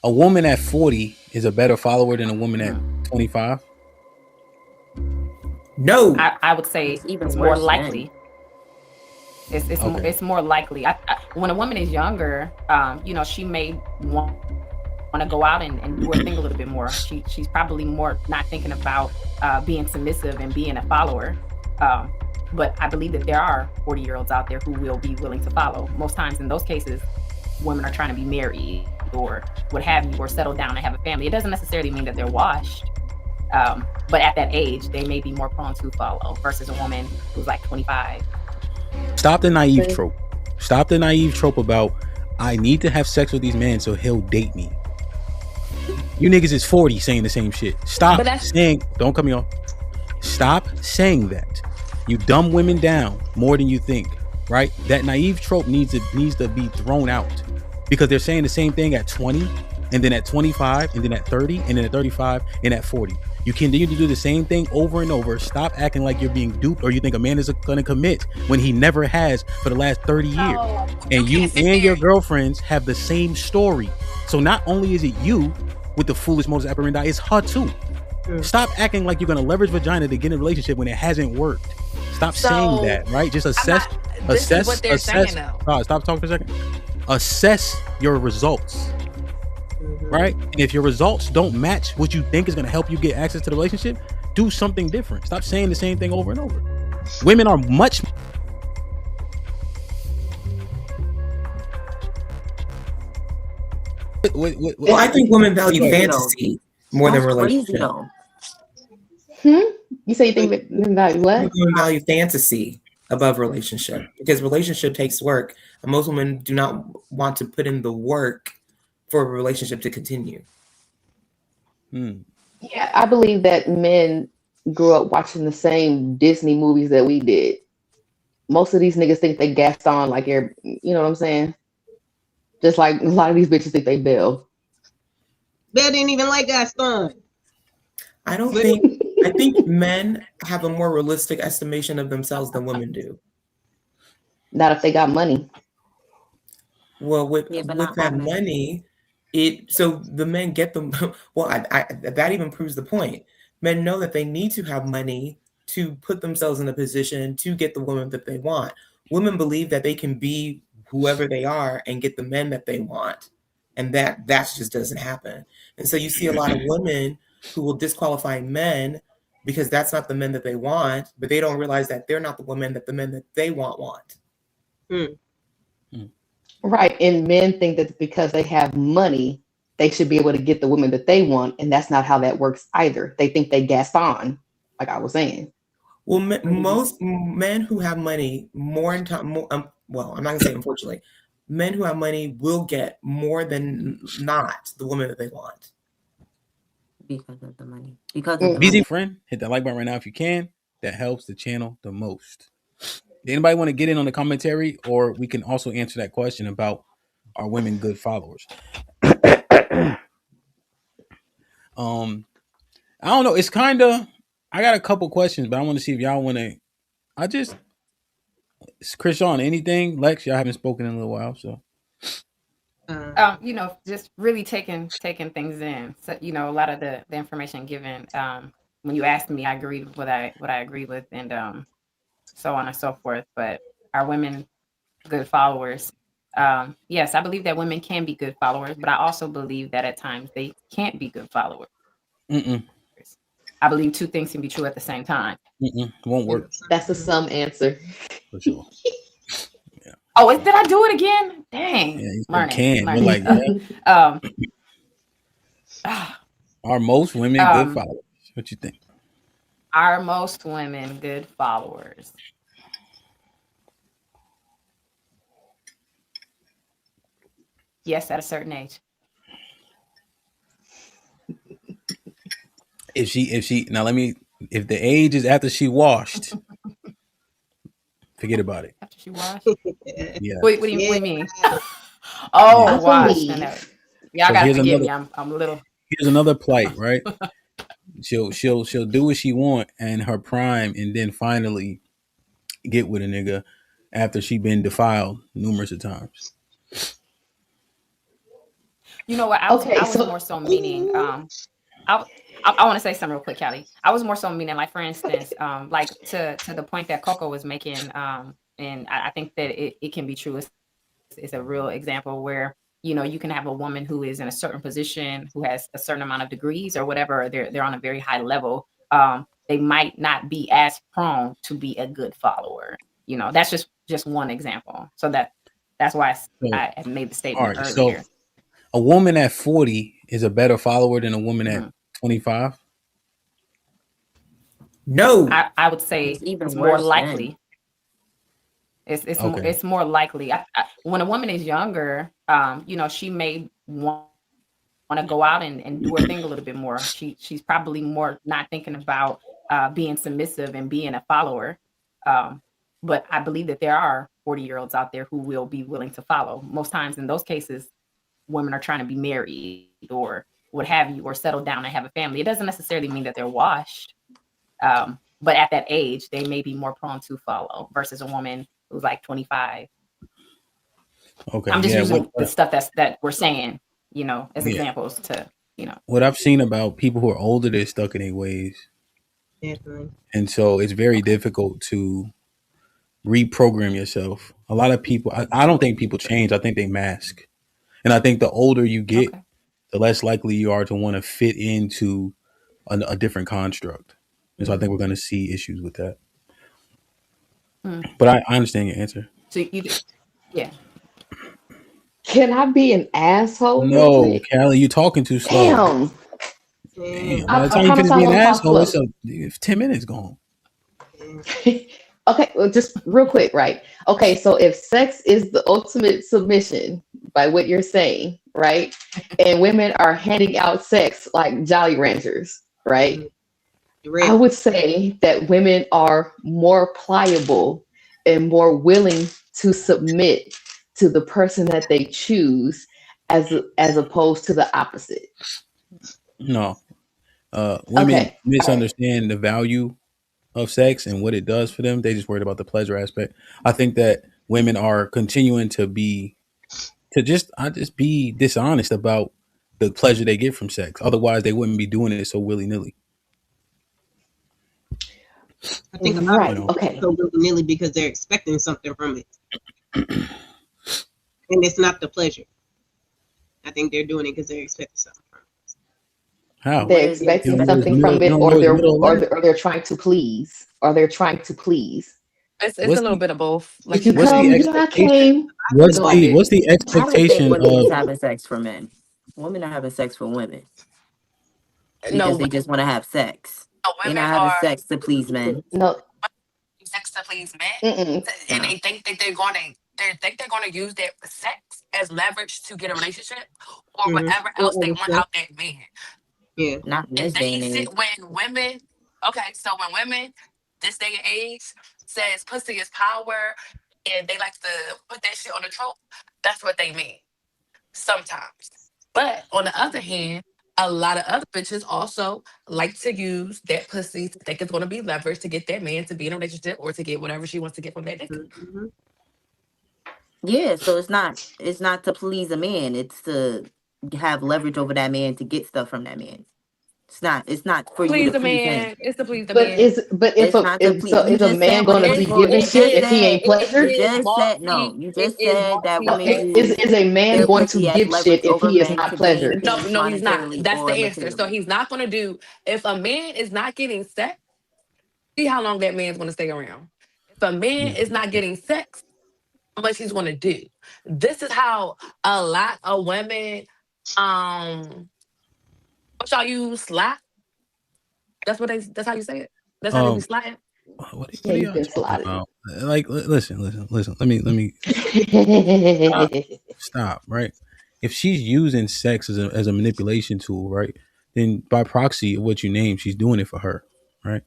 A woman at 40 is a better follower than a woman at Mm. 25. No. I would say It's even it's more worse then. likely. It's Okay. it's more likely. When a woman is younger, she may want to go out and do her thing a little bit more. She's probably more not thinking about being submissive and being a follower. Um, but I believe that there are 40-year-olds out there who will be willing to follow. Most times in those cases, women are trying to be married or what have you, or settle down and have a family. It doesn't necessarily mean that they're washed. But at that age, they may be more prone to follow versus a woman who's like 25. Stop the naive trope. Stop the naive trope about I need to have sex with these men so he'll date me. You niggas is 40 saying the same shit. Stop saying, don't cut me off. Stop saying that. You dumb women down more than you think, right? That naive trope needs to be thrown out because they're saying the same thing at 20 and then at 25 and then at 30 and then at 35 and at 40. You continue to do the same thing over and over. Stop acting like you're being duped or you think a man is going to commit when he never has for the last 30 years. And you and your girlfriends have the same story. So not only is it you with the foolish modus operandi, it's her too. Stop acting like you're going to leverage vagina to get in a relationship when it hasn't worked. Stop saying that, right? Just assess. This is what they're saying, though. Stop talking for a second. Assess your results. Right? And if your results don't match what you think is going to help you get access to the relationship, do something different. Stop saying the same thing over and over. Women are much. Well, I think women value fantasy more than relationship. You say you think women value what? Women value fantasy above relationship because relationship takes work, and most women do not want to put in the work for a relationship to continue. Yeah, I believe that men grew up watching the same Disney movies that we did. Most of these niggas think they Gaston like you know what I'm saying? Just like a lot of these bitches think they Belle. Belle didn't even like Gaston. I think men have a more realistic estimation of themselves than women do. Not if they got money. Well, with that money, so the men get them. Well, that even proves the point. Men know that they need to have money to put themselves in a position to get the woman that they want. Women believe that they can be whoever they are and get the men that they want, and that just doesn't happen. And so you see a lot of women who will disqualify men because that's not the men that they want, but they don't realize that they're not the women that the men that they want. Right. And men think that because they have money, they should be able to get the women that they want. And that's not how that works either. They think they Gaston, like I was saying. Well, most men who have money more in time, well, I'm not going to say unfortunately, men who have money will get more than not the woman that they want. Because of the money. Because of the Easy money. friend, hit that like button right now if you can. That helps the channel the most. Anybody want to get in on the commentary, or we can also answer that question about are women good followers? I don't know. It's kind of. I got a couple questions, but I want to see if y'all want to. It's Chris on anything. Lex, y'all haven't spoken in a little while, so. Just really taking things in. So, a lot of the information given. When you asked me, I agreed with what I agreed with, and so on and so forth. But are women good followers? Yes, I believe that women can be good followers, but I also believe that at times they can't be good followers. I believe two things can be true at the same time. Won't work. That's a some answer. For sure. Yeah. Oh, did I do it again? Dang. Yeah, learning. We're like, are most women good followers? What you think? Are most women good followers? Yes, at a certain age. If the age is after she washed, forget about it. After she washed? Yeah. Wait, what do you mean? Oh, wash. Y'all gotta forgive me. I'm a little. Here's another plight, right? She'll do what she want in her prime, and then finally get with a nigga after she been defiled numerous of times. You know what? I was more so meaning. I want to say something real quick, Callie. I was more so meaning, like, for instance, like to the point that Coco was making, and I think that it can be true. It's a real example where, you know, you can have a woman who is in a certain position, who has a certain amount of degrees or whatever, they're on a very high level. They might not be as prone to be a good follower. You know, that's just one example. So that's why I made the statement earlier. So a woman at 40 is a better follower than a woman at 25? No. I would say it's more likely. It's more likely. When a woman is younger, you know, she may want to go out and do her thing a little bit more. She's probably more not thinking about being submissive and being a follower. But I believe that there are 40-year-olds out there who will be willing to follow. Most times in those cases, women are trying to be married or what have you, or settle down and have a family. It doesn't necessarily mean that they're washed. But at that age, they may be more prone to follow versus a woman who's like 25. Okay. I'm just using the stuff that we're saying, you know, as examples to, you know. What I've seen about people who are older, they're stuck in their ways. Definitely. And so it's very difficult to reprogram yourself. A lot of people, I don't think people change. I think they mask. And I think the older you get, the less likely you are to want to fit into a different construct. And so I think we're going to see issues with that. But I understand your answer. So you just, yeah. Can I be an asshole? No, Callie, you're talking too slow. Damn. By the time you finish being an asshole, it's 10 minutes gone. Okay, well, just real quick, right? Okay, so if sex is the ultimate submission, by what you're saying, right? And women are handing out sex like Jolly Ranchers, right? I would say that women are more pliable and more willing to submit to the person that they choose as opposed to the opposite. No. Women misunderstand the value of sex and what it does for them. They just worried about the pleasure aspect. I think that women are continuing to be dishonest about the pleasure they get from sex. Otherwise, they wouldn't be doing it so willy-nilly. I think a lot of people so willy-nilly because they're expecting something from it. And it's not the pleasure. I think they're doing it because they're expecting something from it. How? They're expecting something from it, or they're trying to please. Or they're trying to please. It's a little bit of both. Like, what's the expectation of having sex for men? Women are having sex for women. Because they just want to have sex. They're not having sex to please men. No. Sex to please men. And they think that they're going to use their sex as leverage to get a relationship or whatever else they want out that man. Yeah. Not in this day and age. When women, when women this day and age says pussy is power and they like to put that shit on the trope, that's what they mean sometimes. But on the other hand, a lot of other bitches also like to use that pussy to think it's going to be leverage to get that man to be in a relationship or to get whatever she wants to get from that nigga. Mm-hmm. Yeah, so it's not to please a man, it's to have leverage over that man to get stuff from that man. It's not for you to please him. It's to please the man. Is a man going to be giving shit if he ain't pleasured? You just said that women is a man going to give shit if he is not pleasured? No, he's not. That's the answer. So he's not going to do. If a man is not getting sex, see how long that man's going to stay around. If a man is not getting sex, how much he's going to do. This is how a lot of women, what y'all use, slap? That's how you say it. That's how they be slapping. What are y'all talking about? Like, listen. Let me stop. Right? If she's using sex as a manipulation tool, right? Then by proxy of what you name, she's doing it for her, right?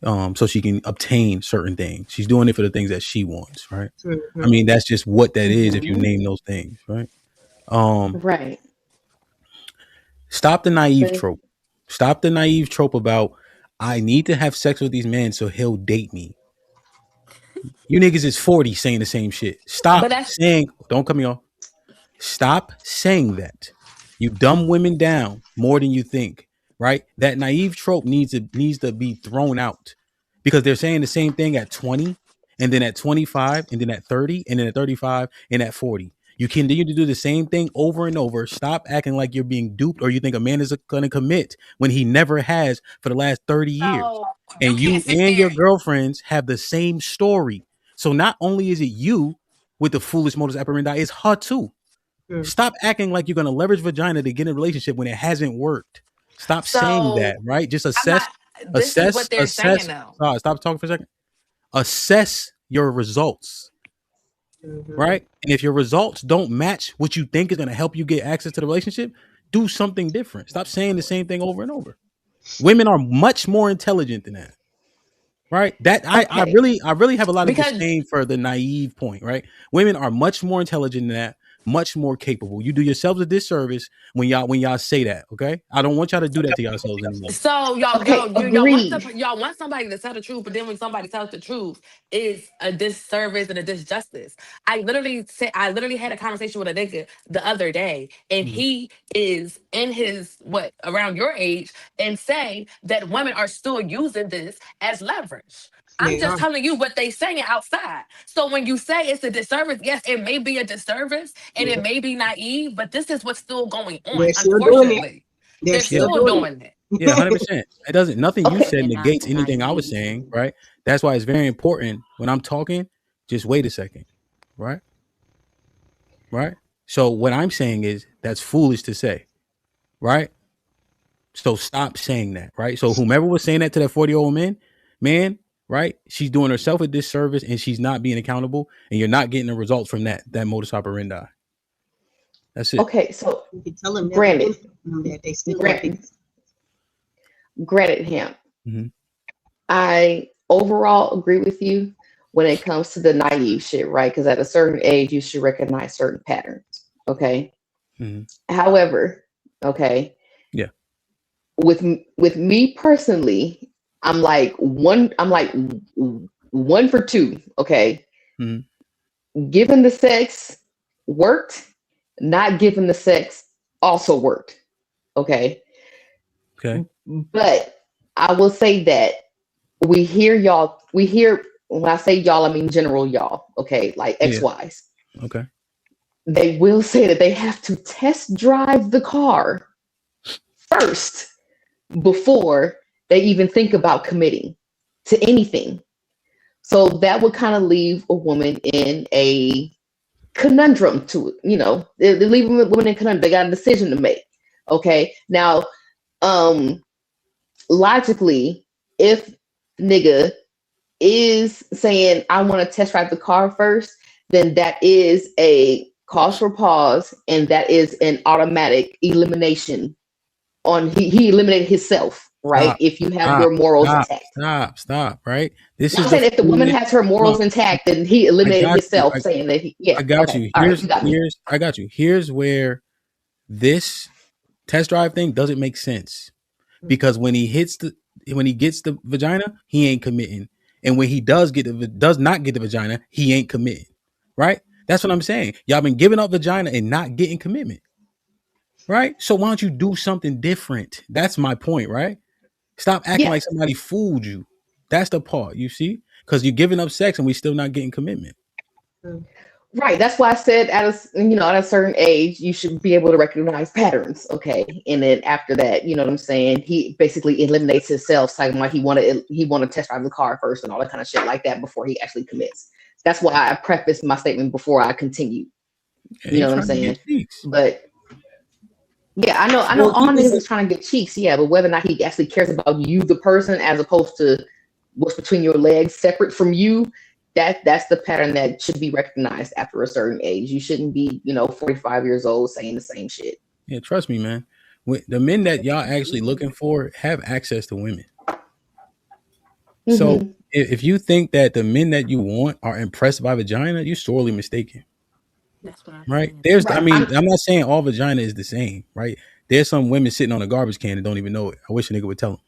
So she can obtain certain things. She's doing it for the things that she wants, right? I mean, that's just what that is if you name those things, right? Right. Stop the naive trope. Stop the naive trope about I need to have sex with these men so he'll date me. You niggas is 40 saying the same shit. Stop saying, don't cut me off. Stop saying that. You dumb women down more than you think, right? That naive trope needs to be thrown out because they're saying the same thing at 20 and then at 25 and then at 30 and then at 35 and at 40. You continue to do the same thing over and over. Stop acting like you're being duped or you think a man is going to commit when he never has for the last 30 years. And you and your girlfriends have the same story. So not only is it you with the foolish modus operandi, it's her too. Stop acting like you're going to leverage vagina to get in a relationship when it hasn't worked. Stop saying that, right? Just assess. This is what they're saying now. Stop talking for a second. Assess your results, right? And if your results don't match what you think is going to help you get access to the relationship, do something different. Stop saying the same thing over and over. Women are much more intelligent than that. Right. That I really have a lot of disdain for the naive point. Right. Women are much more intelligent than that, much more capable. You do yourselves a disservice when y'all say that. OK, I don't want y'all to do that to yourselves anymore. So y'all want somebody to tell the truth, but then when somebody tells the truth, it's a disservice and a disjustice. I literally had a conversation with a nigga the other day, and he is in his around your age, and say that women are still using this as leverage. I'm just telling you what they saying outside. So when you say it's a disservice, yes, it may be a disservice and it may be naive, but this is what's still going on. Unfortunately, they're still doing it. Yeah, 100%. It doesn't. Nothing you said negates anything I was saying, right? That's why it's very important when I'm talking. Just wait a second, right? Right. So what I'm saying is that's foolish to say, right? So stop saying that, right? So whomever was saying that to that 40-year-old man, right? She's doing herself a disservice and she's not being accountable, and you're not getting the results from that modus operandi. That's it. Okay, so You can tell them granted, that they still granted, Hamp, Mhm. I overall agree with you when it comes to the naive shit, right? Because at a certain age, you should recognize certain patterns. Okay. Mhm. However, okay. Yeah. With me personally, I'm like one for two. Okay. Mhm. Giving the sex worked. Not giving the sex also worked. Okay. Okay. But I will say that we hear, when I say y'all, I mean general y'all. Okay. Like ex-wives. Okay. They will say that they have to test drive the car first before they even think about committing to anything. So that would kind of leave a woman in a conundrum to it. They leave women in a conundrum. They got a decision to make. Okay. Now, logically, if nigga is saying, I want to test drive the car first, then that is a cause for pause, and that is an automatic elimination on he eliminated himself, right? Stop, if you have your morals intact. Stop, right? This I'm is saying if the woman has her morals intact, then he eliminated himself, saying that I got you. I got you. Here's where this test drive thing doesn't make sense. Because when he gets the vagina, he ain't committing. And when he does not get the vagina, he ain't committing. Right? That's what I'm saying. Y'all been giving up vagina and not getting commitment. Right? So why don't you do something different? That's my point, right? Stop acting like somebody fooled you. That's the part, you see? Because you're giving up sex and we still not getting commitment. Right. That's why I said at a certain age, you should be able to recognize patterns. Okay. And then after that, you know what I'm saying? He basically eliminates himself, talking about he want to test drive the car first and all that kind of shit like that before he actually commits. That's why I prefaced my statement before I continue. You know what I'm saying? But yeah, I know all niggas is trying to get cheeks. Yeah. But whether or not he actually cares about you, the person, as opposed to what's between your legs separate from you, that's the pattern that should be recognized after a certain age. You shouldn't be, 45 years old saying the same shit. Yeah, trust me, man. The men that y'all actually looking for have access to women. Mm-hmm. So if you think that the men that you want are impressed by vagina, you're sorely mistaken. That's what I'm saying. I'm not saying all vagina is the same, right? There's some women sitting on a garbage can and don't even know it. I wish a nigga would tell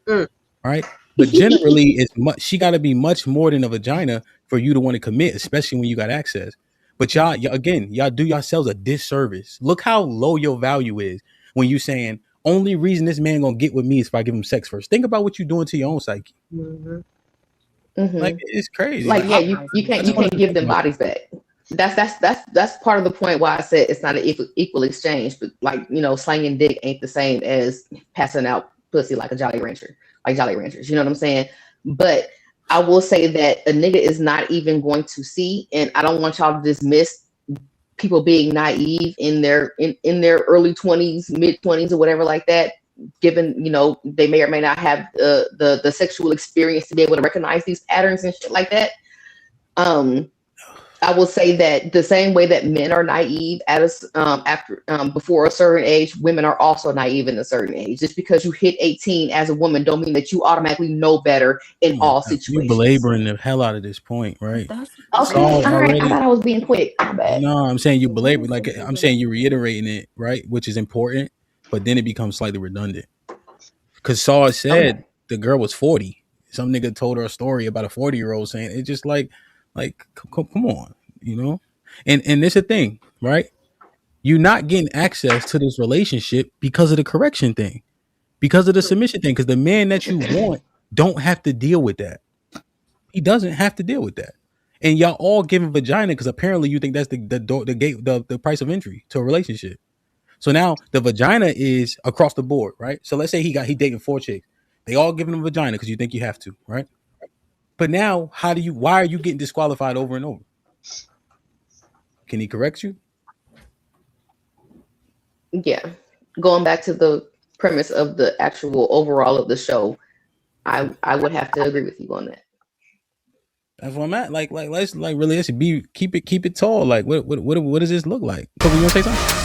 them. Right? But generally, she got to be much more than a vagina for you to want to commit, especially when you got access. But y'all do yourselves a disservice. Look how low your value is when you saying only reason this man gonna get with me is if I give him sex first. Think about what you're doing to your own psyche. Mm-hmm. Like it's crazy. Like you can't give them bodies back. That's part of the point why I said it's not an equal exchange. But like, you know, slanging dick ain't the same as passing out pussy like a Jolly Rancher, like Jolly Ranchers. You know what I'm saying? But I will say that a nigga is not even going to see, and I don't want y'all to dismiss people being naive in their early 20s, mid 20s, or whatever like that. Given, you know, they may or may not have the sexual experience to be able to recognize these patterns and shit like that. I will say that the same way that men are naive before a certain age, women are also naive in a certain age. Just because you hit 18 as a woman don't mean that you automatically know better in all situations. You belaboring the hell out of this point, right? Okay, all right. I thought I was being quick. No, I'm saying you belabor, like I'm saying you reiterating it, right? Which is important, but then it becomes slightly redundant. Because Saw said the girl was 40. Some nigga told her a story about a 40-year-old saying it's just like come on, you know. And this is the thing, right? You're not getting access to this relationship because of the correction thing, because of the submission thing. Because the man that you want don't have to deal with that. He doesn't have to deal with that. And y'all all giving vagina because apparently you think that's the price of entry to a relationship. So now the vagina is across the board, right? So let's say he dating 4 chicks. They all giving him vagina because you think you have to, right? But now why are you getting disqualified over and over? Can he correct you? Yeah. Going back to the premise of the actual overall of the show, I would have to agree with you on that. That's what I'm at. Like let's really keep it tall. Like what does this look like? Kobe, you want to say something?